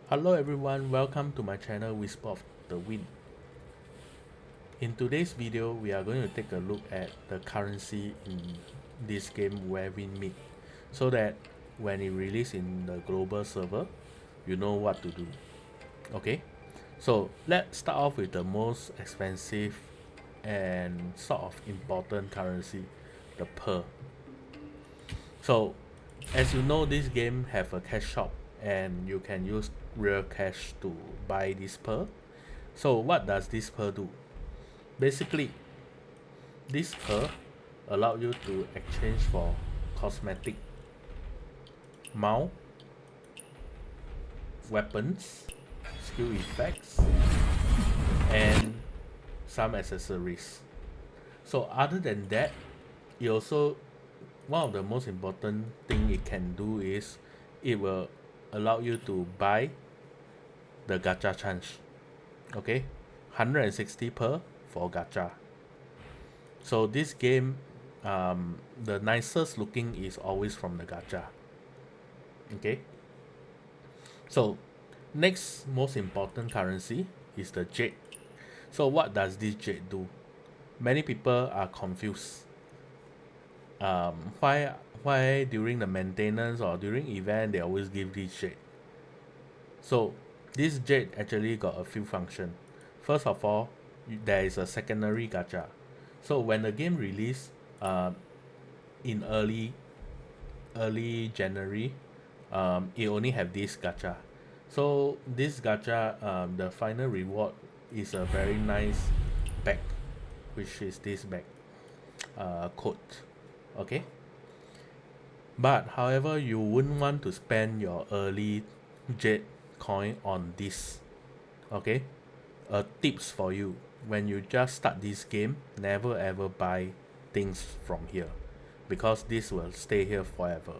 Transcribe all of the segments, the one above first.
Hello everyone, welcome to my channel Whisper of the Wind. In today's video, we are going to take a look at the currency in this game where we meet, so that when it release in the global server, you know what to do. Okay, so let's start off with the most expensive and sort of important currency, the pearl. So as you know, this game have a cash shop and you can use real cash to buy this pearl. So what does this pearl do? Basically, this pearl allow you to exchange for cosmetic, mount, weapons, skill effects, and some accessories. So other than that, it also one of the most important thing it can do is it will allow you to buy the gacha chance. Okay, 160 per for gacha. So this game, the nicest looking is always from the gacha. Okay. So next most important currency is the jade. So what does this jade do? Many people are confused. Why during the maintenance or during event they always give this jade? So this jade actually got a few functions. First of all, there is a secondary gacha. So when the game release, in early January, it only have this gacha. So this gacha, the final reward is a very nice bag, which is this bag, coat. Okay. But however, you wouldn't want to spend your early jade coin on this. Okay. Tips for you: when you just start this game, never ever buy things from here, because this will stay here forever.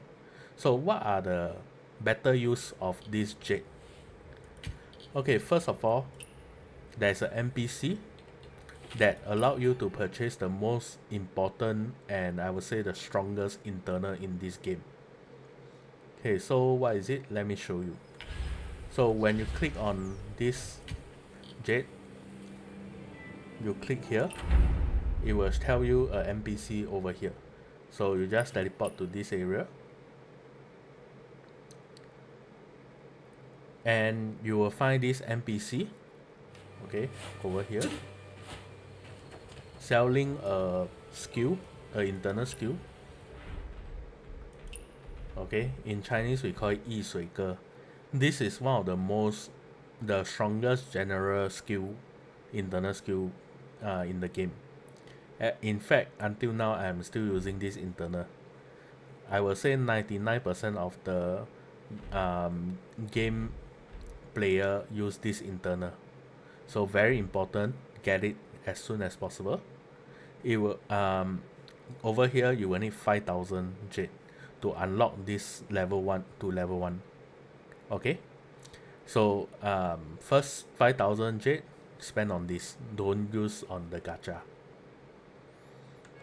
So what are the better use of this jade? Okay, first of all, there's an NPC that allow you to purchase the most important and I would say the strongest internal in this game. Okay, so what is it? Let me show you. So when you click on this jade, you click here, it will tell you a NPC over here. So you just teleport to this area and you will find this NPC, okay, over here, selling a skill, a internal skill. Okay, in Chinese we call it 易水歌. This is one of the strongest general skill, internal skill, in the game. In fact, until now I'm still using this internal. I will say 99% of the game player use this internal. So very important, get it as soon as possible. It will over here you will need 5,000 jade to unlock this level 1 to level 1. Okay, so first 5,000 jade spend on this, don't use on the gacha.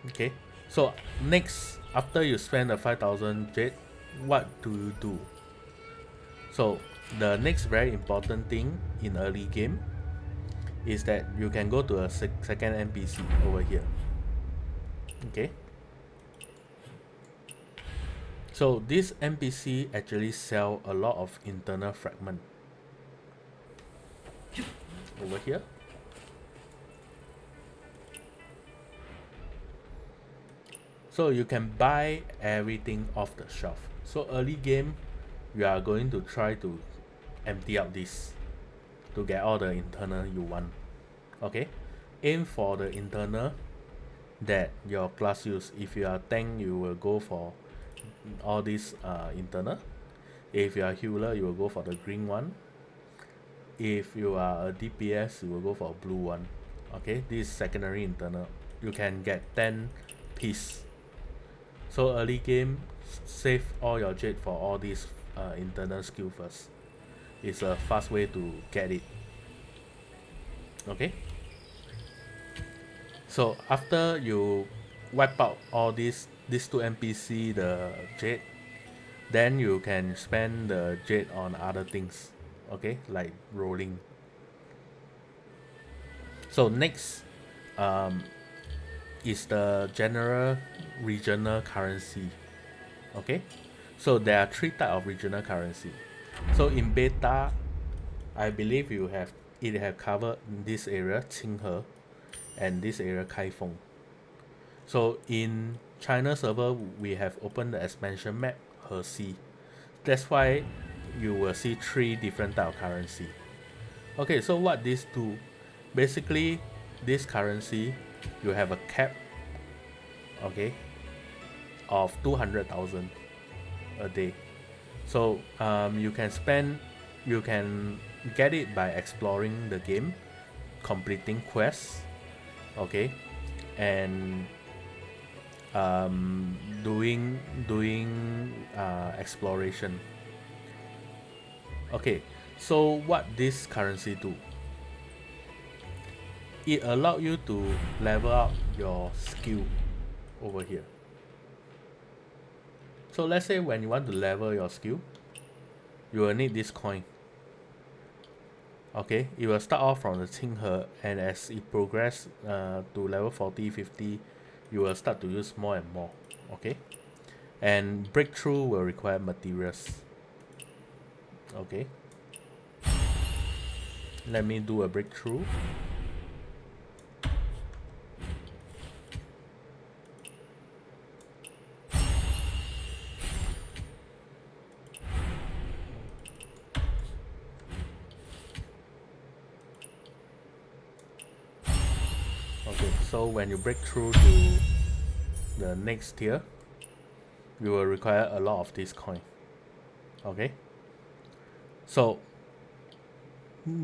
Okay, so next, after you spend the 5,000 jade, what do you do? So the next very important thing in early game is that you can go to a second NPC over here. Okay, so this NPC actually sell a lot of internal fragment over here. So you can buy everything off the shelf. So early game, you are going to try to empty out this to get all the internal you want. Okay, aim for the internal that your class use. If you are tank, you will go for all these internal. If you are healer, you will go for the green one. If you are a DPS, you will go for a blue one. Okay, this is secondary internal. You can get 10 piece. So early game, save all your jade for all these internal skill first. It's a fast way to get it. Okay, so after you wipe out all these two NPC, the jade, then you can spend the jade on other things. okay, like rolling. So next is the general regional currency. Okay, so there are three types of regional currency. So in beta, I believe it have covered this area Qinghe and this area Kaifeng. So in China server, we have opened the expansion map Herxi. That's why you will see three different type of currency. Okay, so what these do? Basically, this currency you have a cap, okay, of 200,000 a day. So you can get it by exploring the game, completing quests, okay, and doing exploration. Okay, so what this currency do? It allow you to level up your skill over here. So let's say when you want to level your skill, you will need this coin. Okay, it will start off from the Qinghe, and as it progress to level 40, 50, you will start to use more and more. Okay, and breakthrough will require materials. Okay, let me do a breakthrough. Okay, so when you break through to the next tier, you will require a lot of this coin. Okay, so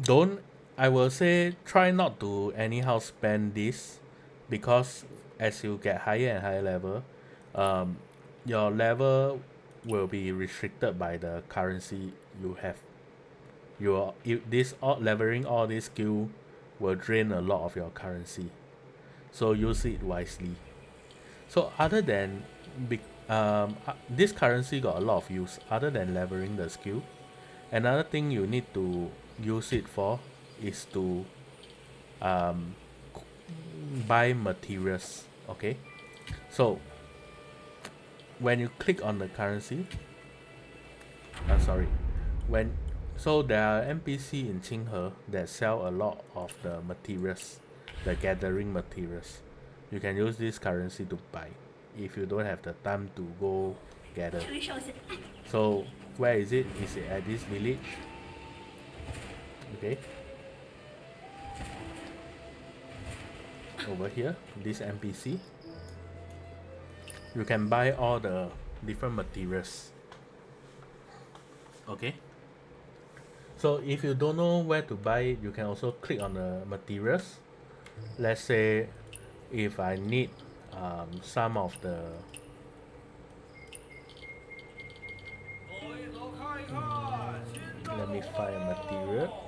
don't I will say try not to anyhow spend this, because as you get higher and higher level, um, your level will be restricted by the currency you have. This leveling all this skill will drain a lot of your currency, so use it wisely. So other than this currency got a lot of use other than leveling the skill. Another thing you need to use it for is to um, buy materials. Okay, so when you click on the currency, sorry, when so there are NPC in Qinghe that sell a lot of the materials, the gathering materials. You can use this currency to buy if you don't have the time to go gather. So where is it? Is it at this village? Okay. Over here, this NPC. You can buy all the different materials. Okay. So if you don't know where to buy it, you can also click on the materials. Let's say if I need some of the let me find a material.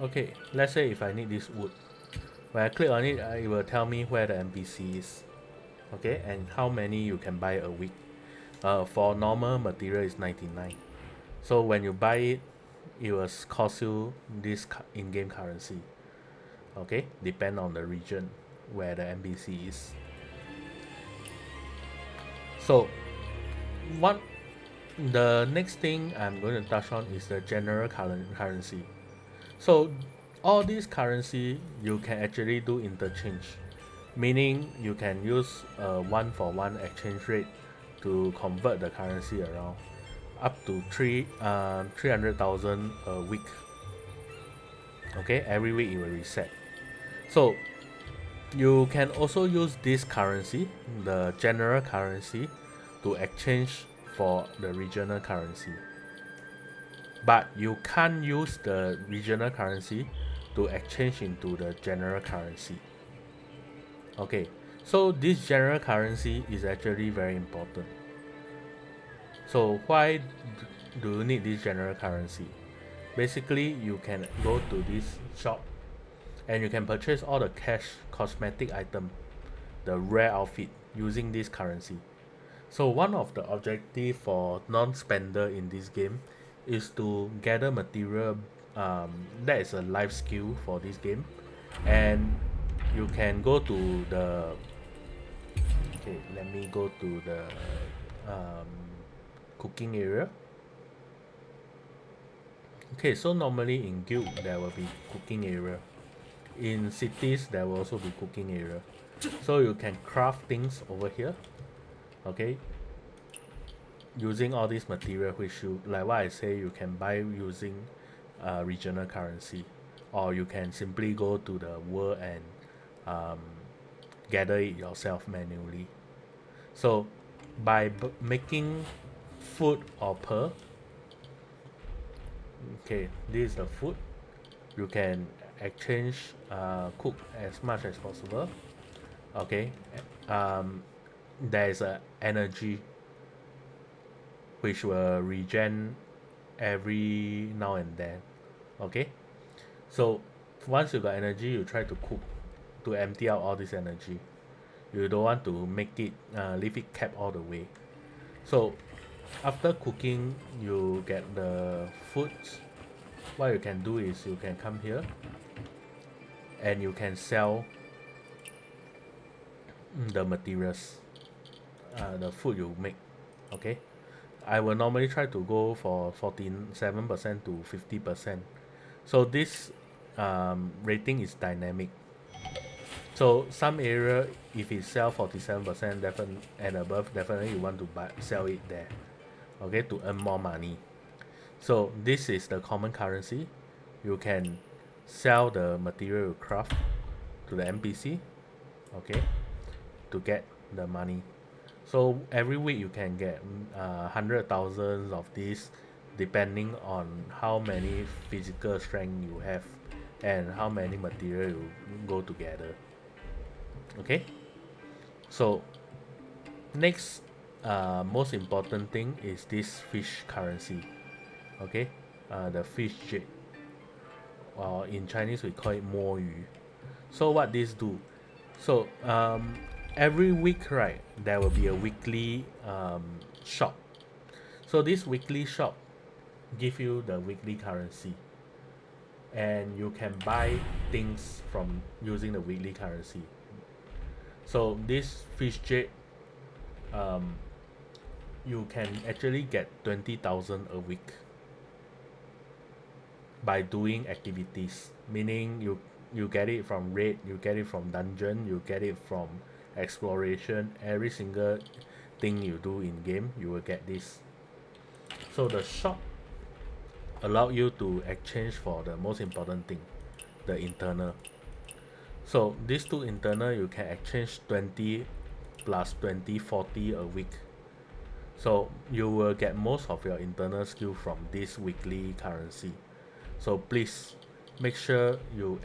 Okay, let's say if I need this wood, when I click on it, it will tell me where the NPC is. Okay, and how many you can buy a week. For normal material is 99. So when you buy it, it will cost you this in-game currency. Okay, depend on the region where the NPC is. So the next thing I'm going to touch on is the general currency. So all these currency you can actually do interchange, meaning you can use a 1-for-1 exchange rate to convert the currency around up to 300,000 a week. Okay, every week it will reset. So you can also use this currency, the general currency, to exchange for the regional currency. But you can't use the regional currency to exchange into the general currency. Okay, so this general currency is actually very important. So why do you need this general currency? Basically, you can go to this shop and you can purchase all the cash cosmetic item, the rare outfit. using this currency. So one of the objective for non-spender in this game is to gather material. That is a life skill for this game, and you can go to the. Okay, let me go to the um, cooking area. Okay, so normally in guild there will be cooking area. In cities there will also be cooking area. So you can craft things over here. Okay, using all this material which you like what I say you can buy using regional currency, or you can simply go to the world and um, gather it yourself manually. So by making food or pearl, okay, this is the food. You can exchange cook as much as possible. Okay, um, there is a energy which will regen every now and then. Okay, so once you got energy, you try to cook to empty out all this energy. You don't want to make it leave it kept all the way. So after cooking, you get the foods. What you can do is you can come here and you can sell the materials, the food you make. Okay, I will normally try to go for 47% to 50%. So this rating is dynamic. So some area, if it sell 47% definitely and above, definitely you want to sell it there. Okay, to earn more money. So this is the common currency. You can sell the material you craft to the NPC. Okay, to get the money. So every week you can get 100,000 of this, depending on how many physical strength you have and how many material you go together. Okay, so next most important thing is this fish currency. Okay, the fish jade, or in Chinese we call it 摸鱼. So what this do? So every week, right, there will be a weekly shop. So this weekly shop give you the weekly currency, and you can buy things from using the weekly currency. So this fish jade, um, you can actually get 20,000 a week by doing activities. Meaning you get it from raid, you get it from dungeon, you get it from exploration. Every single thing you do in game, you will get this. So the shop allow you to exchange for the most important thing, the internal. So these two internal you can exchange 20 plus 20 40 a week. So you will get most of your internal skill from this weekly currency. So please make sure you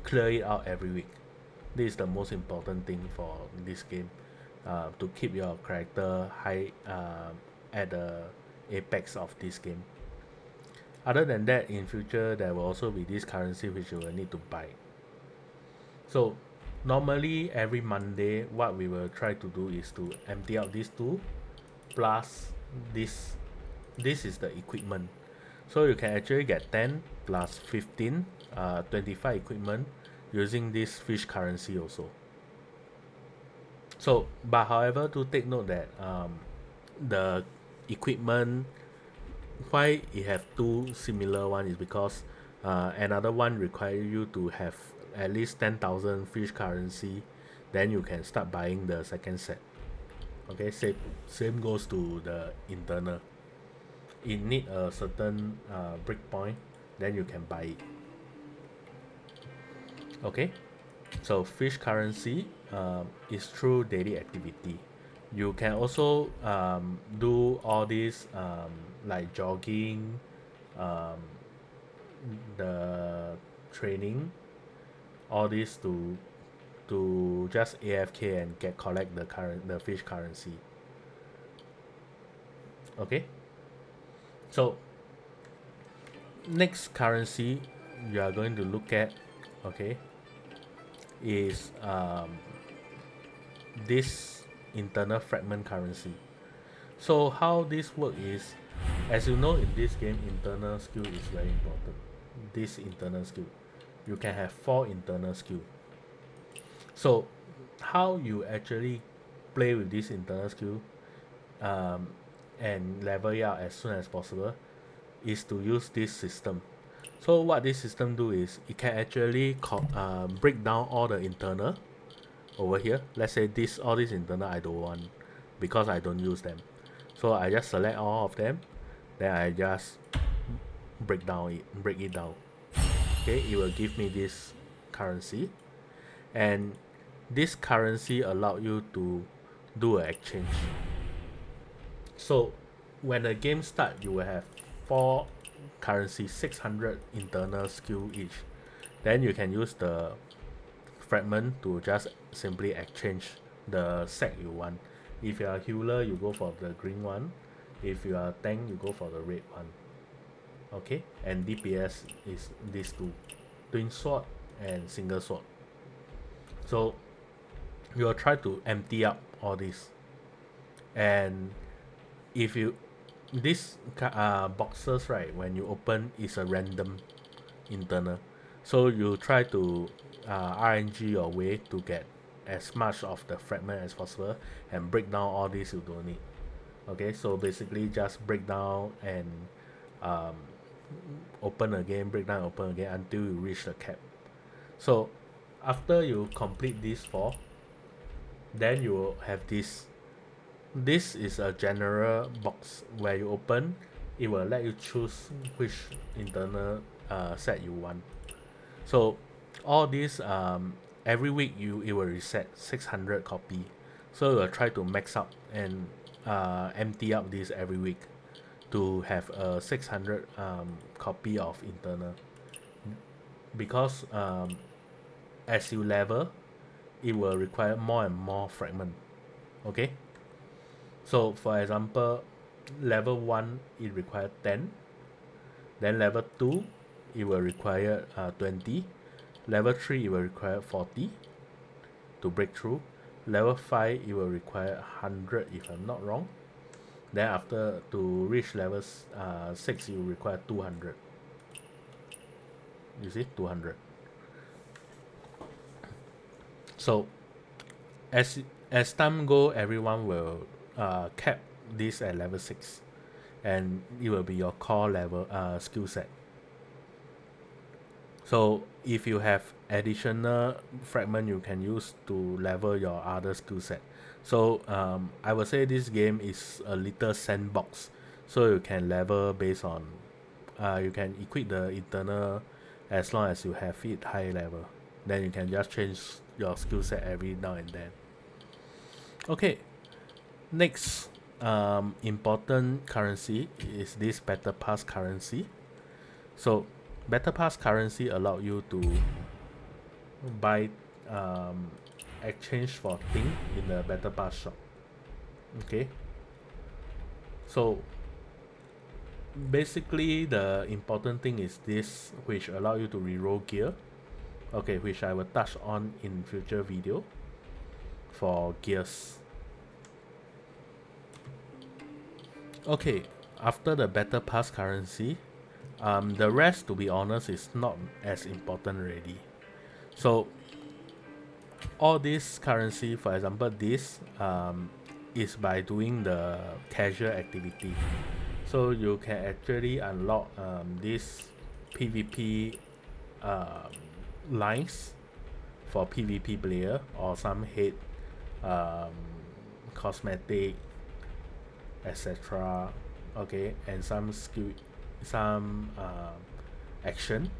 clear it out every week. This is the most important thing for this game, to keep your character high, at the apex of this game. Other than that, in future there will also be this currency which you will need to buy. So normally every Monday, what we will try to do is to empty out these two, plus this. This is the equipment. So you can actually get 10 plus 15, 25 equipment using this fish currency also. So, but however, to take note that the equipment, why it have two similar one is because another one require you to have at least 10,000 fish currency, then you can start buying the second set. Okay, same goes to the internal. It need a certain break point, then you can buy it. Okay, so fish currency is through daily activity. You can also do all these like jogging, um, the training, all this to just AFK and collect the fish currency. Okay, so next currency you are going to look at, okay, is this internal fragment currency. So how this work is, as you know, in this game, internal skill is very important. This internal skill, you can have 4 internal skill. So how you actually play with this internal skill, um, and level it out as soon as possible, is to use this system. So what this system do is it can actually break down all the internal over here. Let's say this all this internal I don't want because I don't use them. So I just select all of them, then I just break it down. Okay, it will give me this currency, and this currency allow you to do an exchange. So when the game start, you will have 4 currency, 600 internal skill each. Then you can use the fragment to just simply exchange the set you want. If you are a healer, you go for the green one. If you are a tank, you go for the red one. Okay, and DPS is these two, twin sword and single sword. So you will try to empty up all this, and if you this boxes, right, when you open is a random internal, so you try to RNG your way to get as much of the fragment as possible and break down all this you don't need. Okay, so basically just break down and um, open again, break down, open again until you reach the cap. So after you complete these 4, then you will have this. This is a general box where you open, it will let you choose which internal set you want. So all these every week it will reset 600 copy. So you will try to max up and empty up this every week to have a 600 copy of internal, because as you level, it will require more and more fragment. Okay, so for example, level 1 it requires 10, then level 2 it will require 20, level 3 it will require 40 to break through, level 5 it will require 100 if I'm not wrong, then after to reach level 6 you require 200. You see, 200. So as time go, everyone will cap this at level 6, and it will be your core level skill set. So if you have additional fragment, you can use to level your other skill set. So I would say this game is a little sandbox, so you can level based on you can equip the internal as long as you have it high level. Then you can just change your skill set every now and then. Okay, next important currency is this battle pass currency. So battle pass currency allow you to buy exchange for thing in the battle pass shop. Okay, so basically the important thing is this, which allow you to reroll gear. Okay, which I will touch on in future video for gears. Okay, after the battle pass currency, the rest, to be honest, is not as important already. So all this currency, for example, this is by doing the casual activity. So you can actually unlock this PvP lines for PvP player, or some head cosmetic, etc. Okay, and some skill, some action.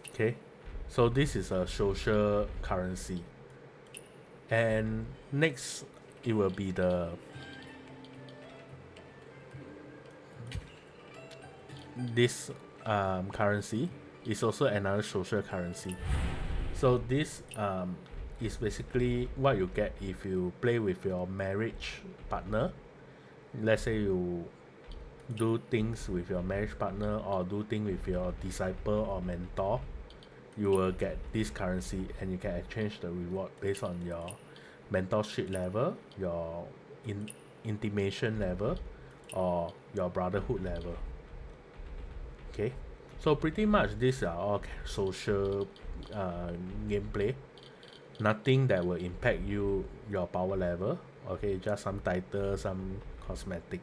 Okay, so this is a social currency, and next it will be this currency is also another social currency. So this is basically what you get if you play with your marriage partner. Let's say you do things with your marriage partner or do things with your disciple or mentor, you will get this currency, and you can exchange the reward based on your mentorship level, your intimation level, or your brotherhood level. Okay, so pretty much these are all social gameplay. Nothing that will impact your power level. Okay, just some title, some cosmetic.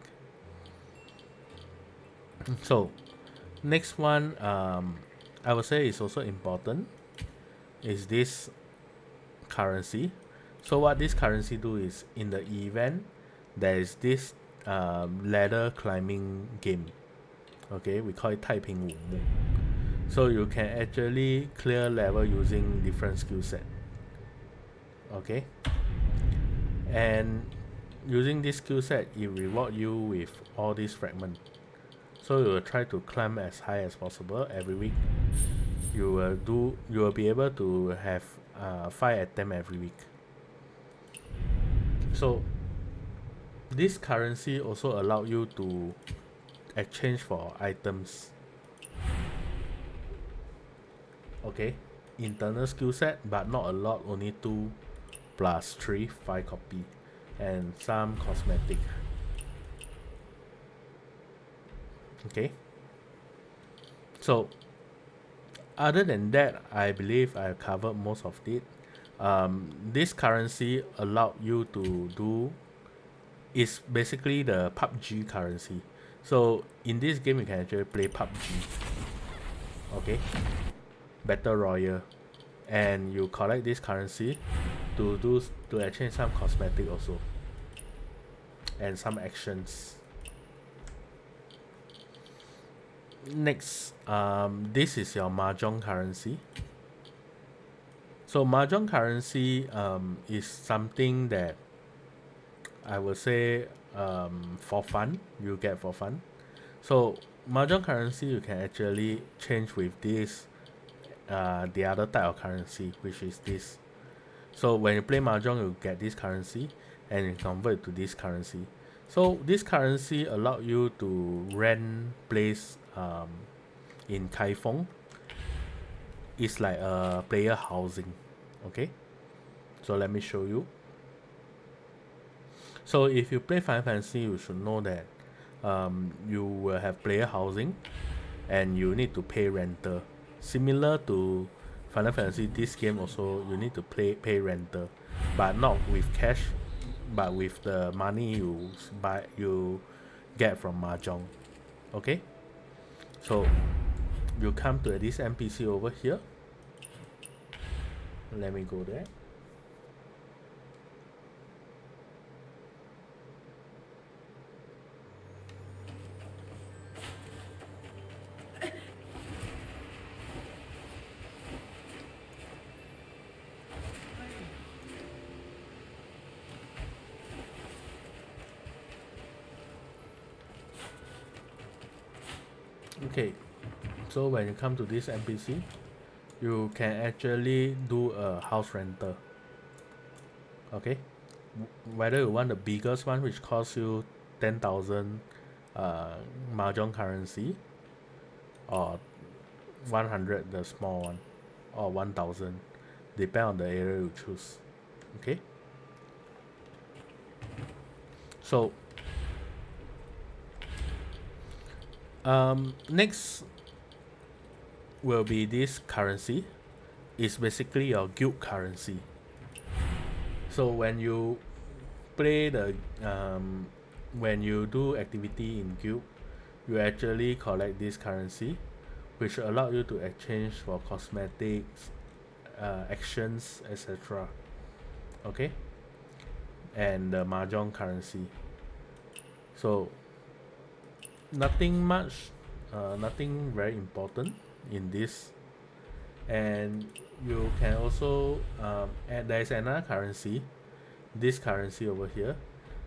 So next one, I would say is also important, is this currency. So what this currency do is, in the event there is this ladder climbing game. Okay, we call it 太平五目. So you can actually clear level using different skill set. Okay, and using this skill set, it reward you with all these fragments. So you will try to climb as high as possible every week. You will be able to have 5 attempts every week. So this currency also allow you to exchange for items. Okay, internal skill set, but not a lot, only 2 plus 3, 5 copy, and some cosmetic. Okay, so other than that, I believe I covered most of it. This currency allowed you to do is basically the PUBG currency. So in this game, you can actually play PUBG. Okay, Battle Royale, and you collect this currency to exchange some cosmetic also, and some actions. Next, this is your Mahjong currency. So Mahjong currency is something that I would say for fun, you get for fun. So Mahjong currency you can actually change with this the other type of currency, which is this. So when you play Mahjong, you get this currency and you convert to this currency. So this currency allow you to rent place in Kaifeng. It's like a player housing. Okay, so let me show you. So if you play Final Fantasy, you should know that you will have player housing and you need to pay rental. Similar to Final Fantasy, this game also you need to pay rental, but not with cash, but with the money you get from Mahjong. Okay, so you come to this NPC over here. Let me go there. Okay, so when you come to this NPC, you can actually do a house rental. Okay, whether you want the biggest one, which costs you 10,000 Mahjong currency, or 100 the small one, or 1,000, depend on the area you choose. Okay, so next will be this currency. It's basically your guild currency. So when you play when you do activity in guild, you actually collect this currency, which allow you to exchange for cosmetics, actions, etc. Okay, and the Mahjong currency. So nothing much, nothing very important in this. And you can also and there is another currency. This currency over here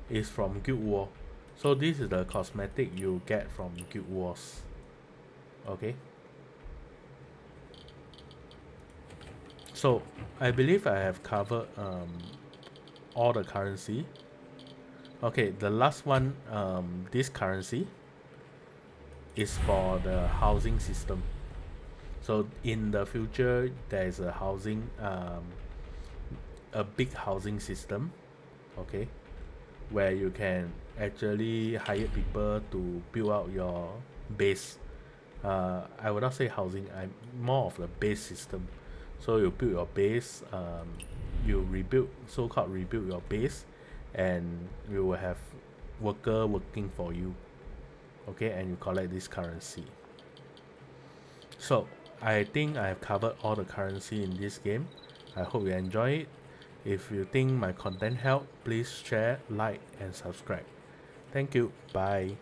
is from Guild War. So this is the cosmetic you get from Guild Wars. Okay, so I believe I have covered all the currency. Okay, the last one, this currency is for the housing system. So in the future, there is a housing a big housing system, okay, where you can actually hire people to build out your base. I would not say housing, I'm more of a base system. So you build your base, you rebuild, so-called rebuild your base, and you will have worker working for you, okay, and you collect this currency. So I think I have covered all the currency in this game. I hope you enjoy it. If you think my content helped, please share, like, and subscribe. Thank you. Bye.